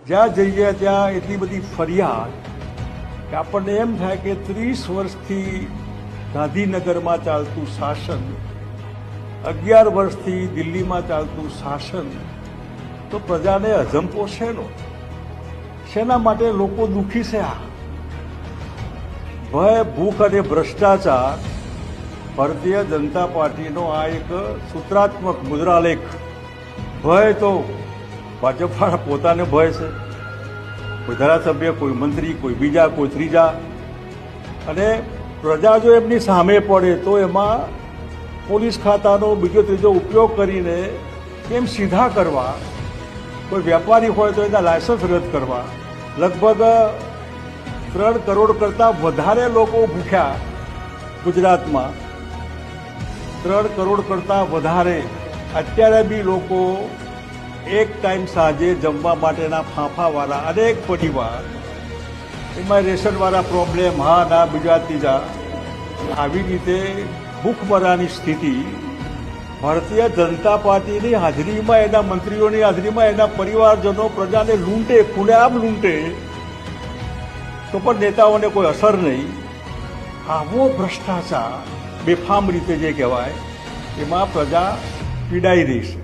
જ્યાં જઈએ ત્યાં એટલી બધી ફરિયાદ કે આપણને એમ થાય કે 30 વર્ષથી ગાંધીનગરમાં ચાલતું શાસન, 11 વર્ષથી દિલ્હીમાં ચાલતું શાસન, તો પ્રજાને અજંપો શેના માટે લોકો દુઃખી છે? આ ભય, ભૂખ અને ભ્રષ્ટાચાર ભારતીય જનતા પાર્ટીનો આ એક સૂત્રાત્મક મુદ્રાલેખ. ભય તો ભાજપવાળા પોતાને ભય છે, કોઈ ધારાસભ્ય, કોઈ મંત્રી, કોઈ બીજા, કોઈ ત્રીજા, અને પ્રજા જો એમની સામે પડે તો એમાં પોલીસ ખાતાનો બીજો ત્રીજો ઉપયોગ કરીને કેમ સીધા કરવા, કોઈ વેપારી હોય તો એના લાયસન્સ રદ કરવા. લગભગ 3 કરોડ કરતાં વધારે લોકો ભૂખ્યા ગુજરાતમાં, 3 કરોડ કરતાં વધારે. અત્યારે બી લોકો એક ટાઈમ સાંજે જમવા માટેના ફાંફાવાળા અનેક પરિવાર, એમાં રેશનવાળા પ્રોબ્લેમ, હા ના બીજા ત્રીજા, આવી રીતે ભૂખમરાની સ્થિતિ ભારતીય જનતા પાર્ટીની હાજરીમાં, એના મંત્રીઓની હાજરીમાં, એના પરિવારજનો પ્રજાને લૂંટે, ખુલ્લેઆમ લૂંટે, તો પણ નેતાઓને કોઈ અસર નહીં. આવો ભ્રષ્ટાચાર બેફામ રીતે જે કહેવાય, એમાં પ્રજા પીડાઈ રહી છે.